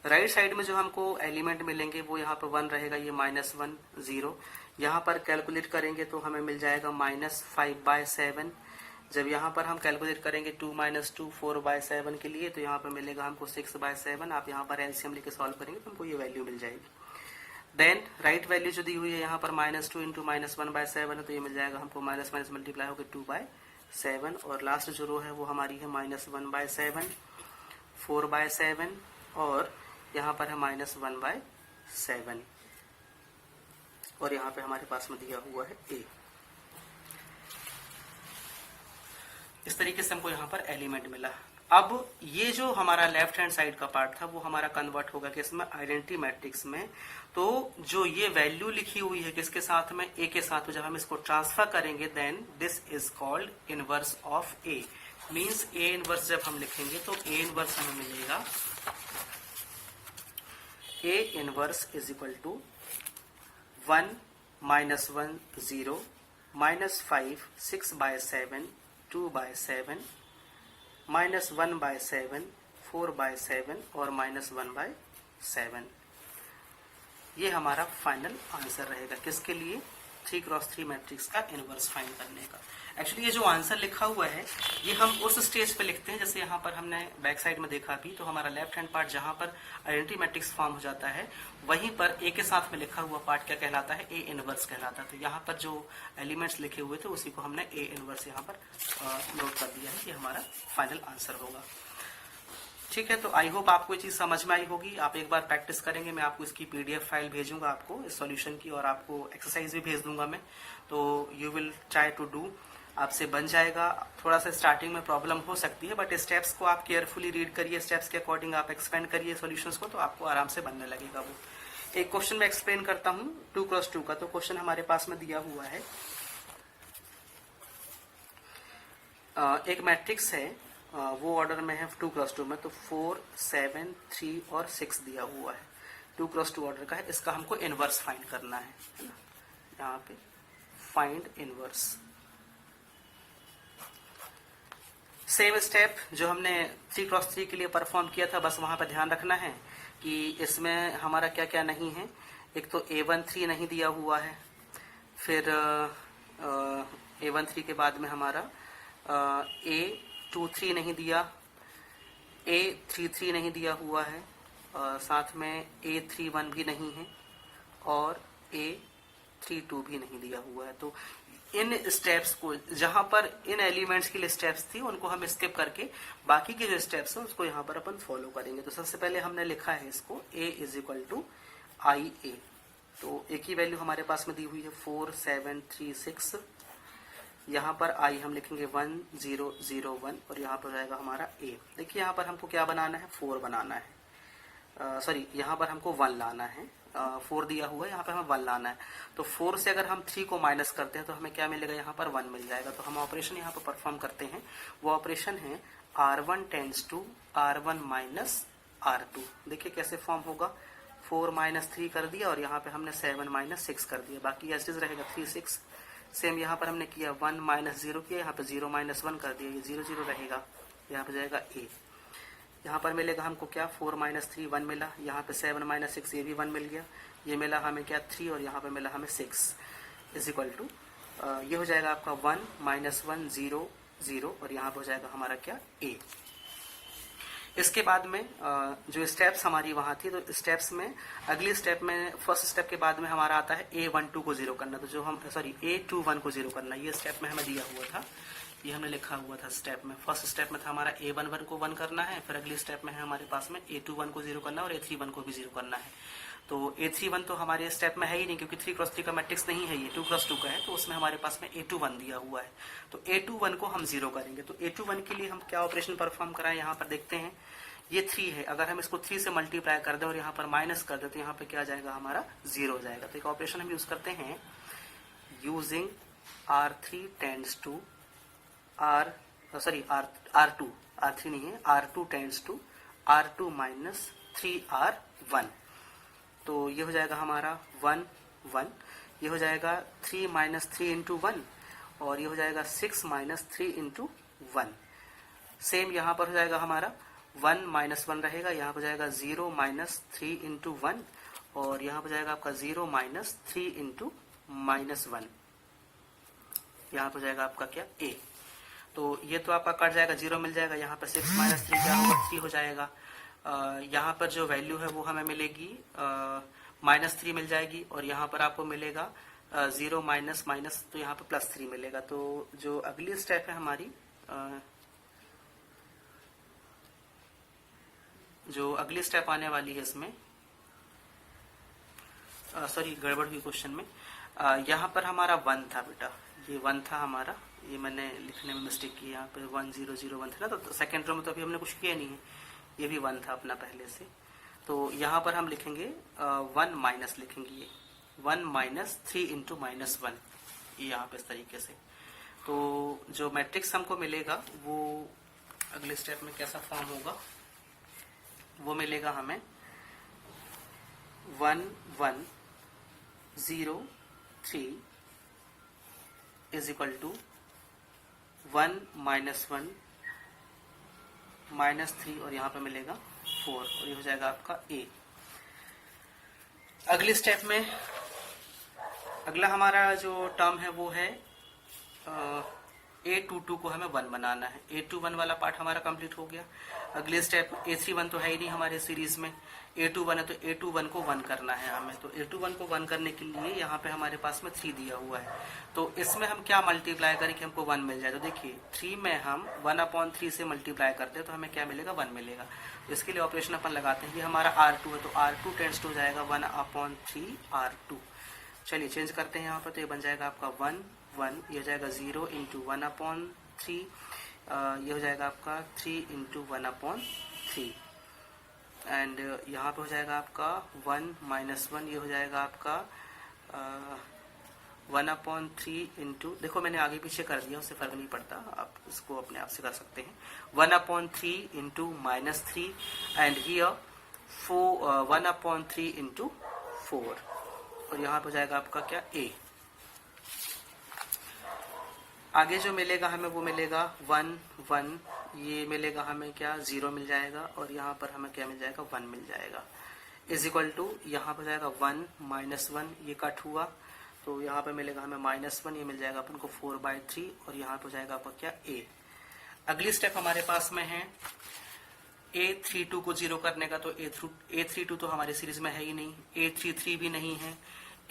Speaker 1: राइट साइड में जो हमको एलिमेंट मिलेंगे वो यहाँ पे 1 रहेगा, ये -1 0। यहाँ पर कैलकुलेट करेंगे तो हमें मिल जाएगा -5/7। जब यहाँ पर हम कैलकुलेट करेंगे 2 - 2 4/7 के लिए तो यहाँ पर मिलेगा हमको 6/7। आप यहाँ पर एलसीएम लेके सॉल्व करेंगे तो हमको ये वैल्यू मिल जाएगी। देन राइट वैल्यू जो दी हुई है यहाँ पर -2 इंटू -1/7 है, तो ये मिल जाएगा हमको माइनस माइनस मल्टीप्लाई होकर 2/7, और लास्ट जो रो है वो हमारी है -1/7, 4/7, और यहाँ पर है -1/7, और यहाँ पे हमारे पास में दिया हुआ है a। इस तरीके से हमको यहाँ पर एलिमेंट मिला। अब ये जो हमारा लेफ्ट हैंड साइड का पार्ट था वो हमारा कन्वर्ट होगा किसमें, आइडेंटिटी मैट्रिक्स में। तो जो ये वैल्यू लिखी हुई है किसके साथ में, a के साथ, तो जब हम इसको ट्रांसफर करेंगे then this is called inverse of a। Means a inverse जब हम लिखेंगे तो a इनवर्स हमें मिलेगा, a inverse is equal to 1 -1 0 -5 6/7 2/7 -1/7 4/7 और -1/7। ये हमारा फाइनल आंसर रहेगा किसके लिए, 3x3 मैट्रिक्स का इनवर्स फाइंड करने का। एक्चुअली ये जो आंसर लिखा हुआ है ये हम उस स्टेज पे लिखते हैं, जैसे यहाँ पर हमने बैक साइड में देखा भी, तो हमारा लेफ्ट हैंड पार्ट जहां पर आइडेंटिटी मैट्रिक्स फॉर्म हो जाता है वहीं पर ए के साथ में लिखा हुआ पार्ट क्या कहलाता है, ए इनवर्स कहलाता है। तो यहाँ पर जो एलिमेंट्स लिखे हुए थे उसी को हमने ए इनवर्स यहाँ पर नोट कर दिया है कि हमारा फाइनल आंसर होगा। ठीक है, तो आई होप आपको ये चीज समझ में आई होगी। आप एक बार प्रैक्टिस करेंगे, मैं आपको इसकी पीडीएफ फाइल भेजूंगा आपको इस सॉल्यूशन की, और आपको एक्सरसाइज भी भेज दूंगा मैं, तो you will try to do, आपसे बन जाएगा। थोड़ा सा स्टार्टिंग में प्रॉब्लम हो सकती है, बट स्टेप्स को आप केयरफुली रीड करिए, स्टेप्स के अकॉर्डिंग आप एक्सपेंड करिए सॉल्यूशंस को, तो आपको आराम से बनने लगेगा वो। एक क्वेश्चन में एक्सप्लेन करता हूँ 2x2 का। तो क्वेश्चन हमारे पास में दिया हुआ है, एक मैट्रिक्स है, वो ऑर्डर में है 2x2 में, तो 4 7 3 और 6 दिया हुआ है, 2x2 ऑर्डर का है। इसका हमको इनवर्स फाइंड करना है ना, यहाँ पे फाइंड इनवर्स। सेम स्टेप जो हमने 3x3 के लिए परफॉर्म किया था, बस वहां पर ध्यान रखना है कि इसमें हमारा क्या क्या नहीं है। एक तो A13 नहीं दिया हुआ है, फिर A13 के बाद में हमारा A23 नहीं दिया, A33 नहीं दिया हुआ है, साथ में A31 भी नहीं है, और A32 भी नहीं दिया हुआ है। तो इन स्टेप्स को, जहां पर इन एलिमेंट्स के लिए स्टेप्स थी उनको हम स्किप करके बाकी के जो स्टेप्स हैं उसको यहाँ पर अपन फॉलो करेंगे। तो सबसे पहले हमने लिखा है इसको a is equal to I ए। तो एक ही वैल्यू हमारे पास में दी हुई है 4 7 3 6। यहाँ पर आई हम लिखेंगे 1 0 0 1, और यहाँ पर जाएगा हमारा a। देखिए यहाँ पर हमको क्या बनाना है, 4 बनाना है, सॉरी यहाँ पर हमको 1 लाना है, 4 दिया हुआ है, यहाँ पर हमें 1 लाना है। तो 4 से अगर हम 3 को माइनस करते हैं तो हमें क्या मिलेगा, यहाँ पर 1 मिल जाएगा। तो हम ऑपरेशन यहाँ पर परफॉर्म करते हैं, वो ऑपरेशन है R1 tends to R1 minus R2। देखिए कैसे फॉर्म होगा, 4 - 3 कर दिया, और यहाँ पे हमने 7 - 6 कर दिया, बाकी एज इट इज रहेगा 3 6। सेम यहाँ पर हमने किया 1 - 0 किया, यहाँ पे 0 - 1 कर दिया, ये 0 0 रहेगा, यहाँ पे जाएगा a। यहाँ पर मिलेगा हमको क्या, 4 - 3 1 मिला, यहाँ पे 7 - 6 ये भी 1 मिल गया, ये मिला हमें क्या 3, और यहाँ पे मिला हमें 6 इज इक्वल टू, ये हो जाएगा आपका 1 - 1 0 0, और यहाँ पे हो जाएगा हमारा क्या a। इसके बाद में जो स्टेप्स हमारी वहां थी, तो स्टेप्स में अगली स्टेप में फर्स्ट स्टेप के बाद में हमारा आता है A12 को 0 करना, तो जो हम सॉरी A21 को 0 करना, ये स्टेप में हमें दिया हुआ था, ये हमने लिखा हुआ था स्टेप में। फर्स्ट स्टेप में था हमारा A11 को 1 करना है, फिर अगली स्टेप में है हमारे पास में A21 को 0 करना और A31 को भी 0 करना है। तो A31 तो हमारे स्टेप में है ही नहीं, क्योंकि 3x3 का मैट्रिक्स नहीं है, ये 2x2 का है, तो उसमें हमारे पास में A21 दिया हुआ है। तो A21 को हम 0 करेंगे। तो A21 के लिए हम क्या ऑपरेशन परफॉर्म कराएं, यहाँ पर देखते हैं। ये 3 है, अगर हम इसको 3 से मल्टीप्लाई कर दें और यहाँ पर माइनस कर दें तो यहाँ पे क्या आ जाएगा, हमारा 0 हो जाएगा। तो एक ऑपरेशन हम यूज करते हैं, using R3 tends to R2 नहीं है, R2 tends to R2 minus 3R1। तो ये हो जाएगा हमारा 1 1, ये हो जाएगा 3 - 3 इंटू 1, और ये हो जाएगा 6 - 3 इंटू 1। सेम यहाँ पर हो जाएगा हमारा 1 - 1 रहेगा, यहाँ पर जाएगा 0 - 3 इंटू 1, और यहाँ पर जाएगा आपका 0 - 3 इंटू -1, यहाँ पर जाएगा आपका क्या a। तो ये तो आपका कट जाएगा, 0 मिल जाएगा, यहाँ पर 6 - 3 क्या होगा, 3 हो जाएगा। यहाँ पर जो वैल्यू है वो हमें मिलेगी -3 मिल जाएगी और यहाँ पर आपको मिलेगा 0 माइनस माइनस, तो यहाँ पर +3 मिलेगा। तो जो अगली स्टेप है हमारी, जो अगली स्टेप आने वाली है इसमें, सॉरी गड़बड़ हुई क्वेश्चन में, यहाँ पर हमारा 1 था बेटा, ये 1 था हमारा, ये मैंने लिखने में मिस्टेक की, यहाँ पे 1 0 0 1 था ना, तो सेकेंड रो में तो अभी हमने कुछ किया नहीं है, ये भी 1 था अपना पहले से। तो यहाँ पर हम लिखेंगे 1 माइनस लिखेंगे, ये 1 माइनस 3 इंटू -1, ये यहाँ पे इस तरीके से। तो जो मैट्रिक्स हमको मिलेगा वो अगले स्टेप में कैसा फॉर्म होगा, वो मिलेगा हमें 1 1 0 3 इज इक्वल टू 1 -1 -3 और यहाँ पे मिलेगा 4 और ये हो जाएगा आपका ए। अगले स्टेप में अगला हमारा जो टर्म है वो है A22 को हमें 1 बनाना है। A21 वाला पार्ट हमारा कंप्लीट हो गया। अगले स्टेप A31 तो है ही नहीं हमारे सीरीज में, A21 है तो A21 को 1 करना है हमें। तो A21 को 1 करने के लिए यहाँ पे हमारे पास में 3 दिया हुआ है, तो इसमें हम क्या मल्टीप्लाई करें कि हमको 1 मिल जाए। तो देखिए 3 में हम 1/3 से मल्टीप्लाई करते हैं तो हमें क्या मिलेगा, 1 मिलेगा। तो इसके लिए ऑपरेशन अपन लगाते हैं, ये हमारा R2 है तो R2 टेंड्स टू हो जाएगा 1/3 R2। चलिए चेंज करते हैं यहाँ पर, तो ये बन जाएगा आपका 1 1, ये हो जाएगा 0 इंटू 1/3, ये हो जाएगा आपका 3 इंटू 1/3 एंड यहाँ पे हो जाएगा आपका 1 -1, ये हो जाएगा आपका 1/3 इंटू, देखो मैंने आगे पीछे कर दिया, उससे फर्क नहीं पड़ता, आप इसको अपने आप से कर सकते हैं। 1/3 इंटू -3 एंड हियर 1/3 इंटू 4 और यहाँ पे हो जाएगा आपका क्या, ए। आगे जो मिलेगा हमें वो मिलेगा 1 1, ये मिलेगा हमें क्या, 0 मिल जाएगा और यहाँ पर हमें क्या मिल जाएगा, 1 मिल जाएगा। इज इक्वल टू यहाँ पर जाएगा 1 -1, ये कट हुआ तो यहाँ पर मिलेगा हमें -1, ये मिल जाएगा अपन को 4/3 और यहाँ पर जाएगा आपका क्या, ए। अगली स्टेप हमारे पास में है A32 को 0 करने का, तो A32 तो हमारे सीरीज में है ही नहीं, A33 भी नहीं है,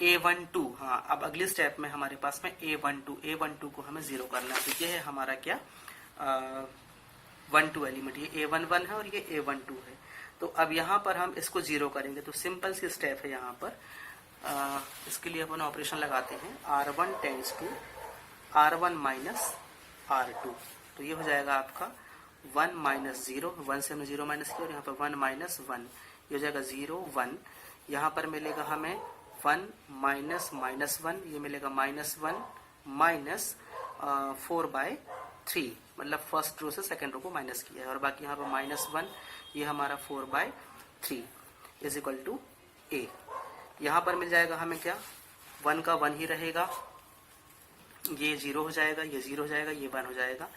Speaker 1: A12, हाँ अब अगली स्टेप में हमारे पास में A12 को हमें 0 करना है। तो ये है हमारा क्या, 1 2 एलिमेंट, ये A11 है और ये A12 है। तो अब यहाँ पर हम इसको 0 करेंगे, तो सिंपल सी स्टेप है यहाँ पर, इसके लिए अपन ऑपरेशन लगाते हैं, R1 tends to R1 minus R2, तो ये हो जाएगा आपका 1 -0, 1 से हमने 0 माइनस किया और यहाँ पर 1 -1, ये हो जाएगा 0 1, यहाँ पर मिलेगा हमें 1 -1, ये मिलेगा -1 माइनस 4/3, मतलब फर्स्ट रो से सेकंड रो को माइनस किया है और बाकी यहाँ पर -1, ये हमारा 4/3 इज इक्वल टू ए। यहाँ पर मिल जाएगा हमें क्या, 1 का 1 ही रहेगा, ये 0 हो जाएगा, ये 0 हो जाएगा, ये 1 हो जाएगा।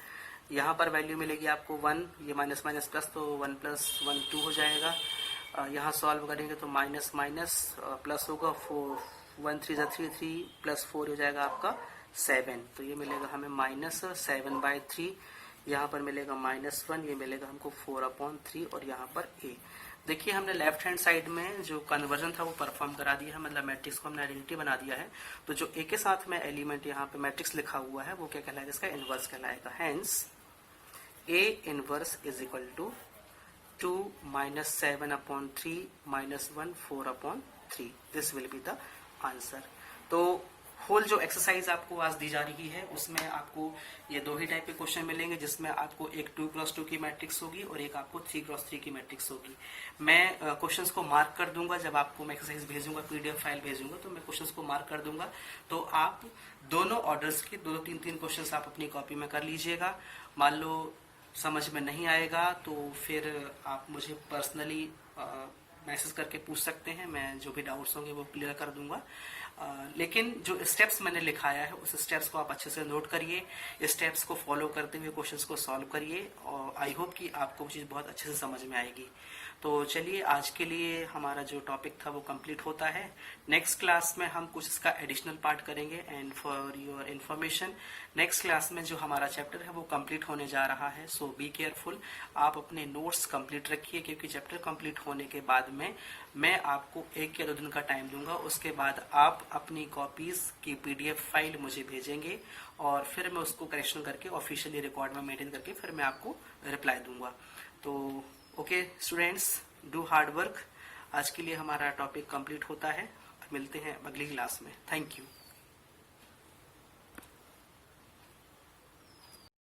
Speaker 1: यहाँ पर वैल्यू मिलेगी आपको 1, ये माइनस माइनस प्लस, तो 1 + 1 2 हो जाएगा। यहाँ सॉल्व करेंगे तो माइनस माइनस प्लस होगा, 1 3 3 3 प्लस 4 हो जाएगा आपका 7, तो ये मिलेगा हमें -7/3, यहाँ पर मिलेगा -1, ये मिलेगा हमको 4/3 और यहाँ पर ए। देखिए हमने लेफ्ट हैंड साइड में जो कन्वर्जन था वो परफॉर्म करा दिया है, मतलब मैट्रिक्स को हमने आइडेंटिटी बना दिया है। तो जो ए के साथ में एलिमेंट यहाँ पे मैट्रिक्स लिखा हुआ है वो क्या कहलाएगा, इसका इनवर्स कहलाएगा। Hence A inverse is equal to 2 -7/3 -1 4/3, this will be the answer. तो होल जो एक्सरसाइज आपको आज दी जा रही है उसमें आपको ये 2 ही टाइप के क्वेश्चन मिलेंगे, जिसमें आपको एक 2x2 की मैट्रिक्स होगी और एक आपको 3x3 की मैट्रिक्स होगी। मैं क्वेश्चंस को मार्क कर दूंगा, जब आपको मैं एक्सरसाइज भेजूंगा, पीडीएफ फाइल भेजूंगा तो मैं क्वेश्चंस को मार्क कर दूंगा। तो आप दोनों ऑर्डर्स के 2-3 क्वेश्चंस आप अपनी कॉपी में कर लीजिएगा। मान लो समझ में नहीं आएगा तो फिर आप मुझे पर्सनली मैसेज करके पूछ सकते हैं, मैं जो भी डाउट्स होंगे वो क्लियर कर दूंगा। लेकिन जो स्टेप्स मैंने लिखाया है उस स्टेप्स को आप अच्छे से नोट करिए, स्टेप्स को फॉलो करते हुए क्वेश्चंस को सॉल्व करिए और आई होप कि आपको वो चीज़ बहुत अच्छे से समझ में आएगी। तो चलिए आज के लिए हमारा जो टॉपिक था वो कंप्लीट होता है। नेक्स्ट क्लास में हम कुछ इसका एडिशनल पार्ट करेंगे। And for your information, next class में जो हमारा चैप्टर है वो कंप्लीट होने जा रहा है। सो बी केयरफुल, आप अपने नोट्स कंप्लीट रखिए, क्योंकि चैप्टर कंप्लीट होने के बाद में मैं आपको 1 या 2 दिन का टाइम दूंगा। उसके बाद आप अपनी कॉपीज की PDF फाइल मुझे भेजेंगे और फिर मैं उसको करेक्शन करके ऑफिशियली रिकॉर्ड में मेंटेन करके फिर मैं आपको रिप्लाई दूंगा। तो okay students, do hard work. आज के लिए हमारा टॉपिक कंप्लीट होता है। मिलते हैं अगली क्लास में। Thank you.